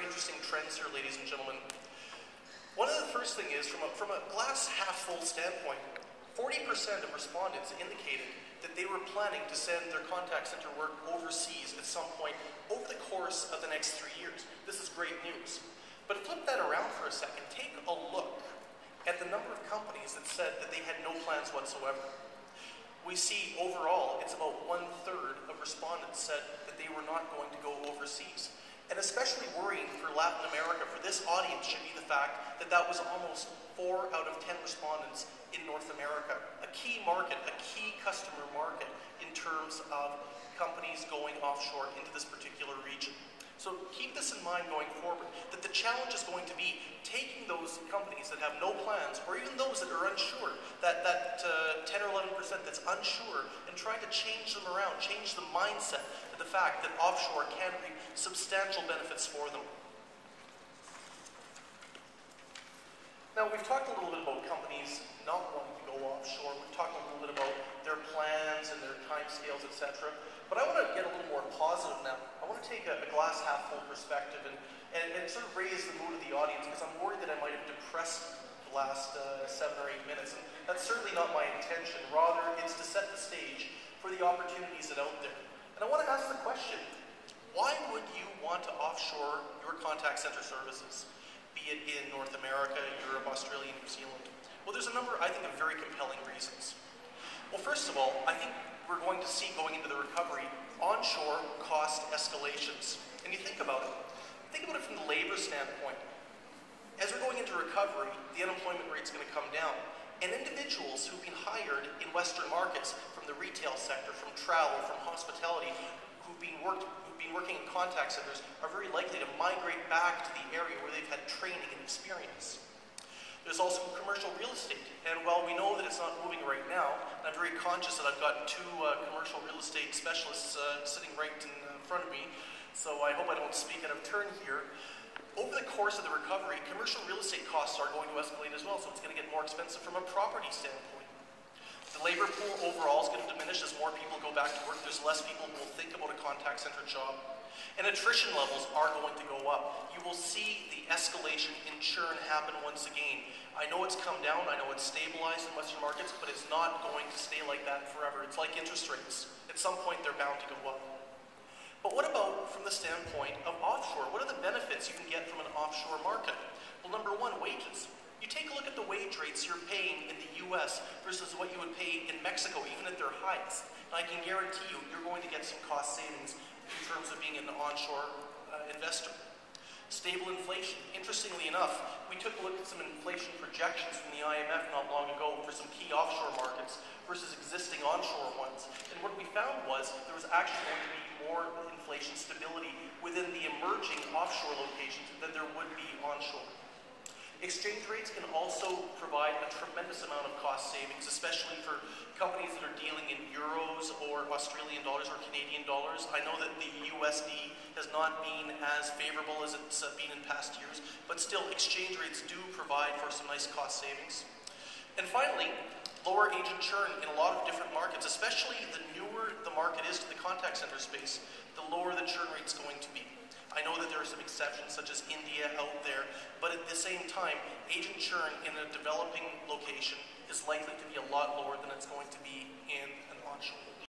very interesting trends here, ladies and gentlemen. One of the first thing is, from a glass half full standpoint, 40% of respondents indicated that they were planning to send their contact center work overseas at some point over the course of the next 3 years. This is great news. But flip that around for a second. Take a look at the number of companies that said that they had no plans whatsoever. We see overall, it's about 1/3 of respondents said that they were not going to go overseas. And especially worrying for Latin America, for this audience, should be the fact that that was almost 4 out of 10 respondents in North America. A key market, a key customer market in terms of companies going offshore into this particular region. So keep this in mind going forward, that the challenge is going to be taking those companies that have no plans, or even those that are unsure, that 10 or 11% that's unsure, and trying to change them around, change the mindset to the fact that offshore can reap substantial benefits for them. Now, we've talked a little bit about companies not wanting to go offshore. We've talked a little bit about their plans and their timescales, etc. But I want to get a little more positive now. I want to take a glass half full perspective and sort of raise the mood of the audience, because I'm worried that I might have depressed the last 7 or 8 minutes. And that's certainly not my intention. Rather, it's to set the stage for the opportunities that are out there. And I want to ask the question, why would you want to offshore your contact center services, be it in North America, Europe, Australia, New Zealand? Well, there's a number, I think, of very compelling reasons. Well, first of all, I think we're going to see, going into the recovery, onshore cost escalations. And you think about it from the labor standpoint. As we're going into recovery, the unemployment rate's going to come down. And individuals who've been hired in Western markets, from the retail sector, from travel, from hospitality, who've been working in contact centers, are very likely to migrate back to the area where they've had training and experience. There's also commercial real estate, and while we know that it's not moving right now, and I'm very conscious that I've got 2 commercial real estate specialists sitting right in front of me, so I hope I don't speak out of turn here. Over the course of the recovery, commercial real estate costs are going to escalate as well, so it's going to get more expensive from a property standpoint. The labor pool overall is going to diminish as more people go back to work. There's less people who will think about a contact center job. And attrition levels are going to go up. You will see the escalation in churn happen once again. I know it's come down, I know it's stabilized in Western markets, but it's not going to stay like that forever. It's like interest rates. At some point, they're bound to go up. But what about from the standpoint of offshore? What are the benefits you can get from an offshore market? Well, number one, wages. You take a look at the wage rates you're paying in the US versus what you would pay in Mexico, even at their highest. And I can guarantee you, you're going to get some cost savings in terms of being an onshore investor. Stable inflation. Interestingly enough, we took a look at some inflation projections from the IMF not long ago for some key offshore markets versus existing onshore ones. And what we found was there was actually going to be more inflation stability within the emerging offshore locations than there would be onshore. Exchange rates can also provide a tremendous amount of cost savings, especially for companies that are dealing in euros or Australian dollars or Canadian dollars. I know that the USD has not been as favorable as it's been in past years, but still exchange rates do provide for some nice cost savings. And finally, lower agent churn in a lot of different markets, especially the newer the market is to the contact center space, the lower the churn rate's going to be. I know that there are some exceptions, such as India out there, but at the same time, agent churn in a developing location is likely to be a lot lower than it's going to be in an onshore.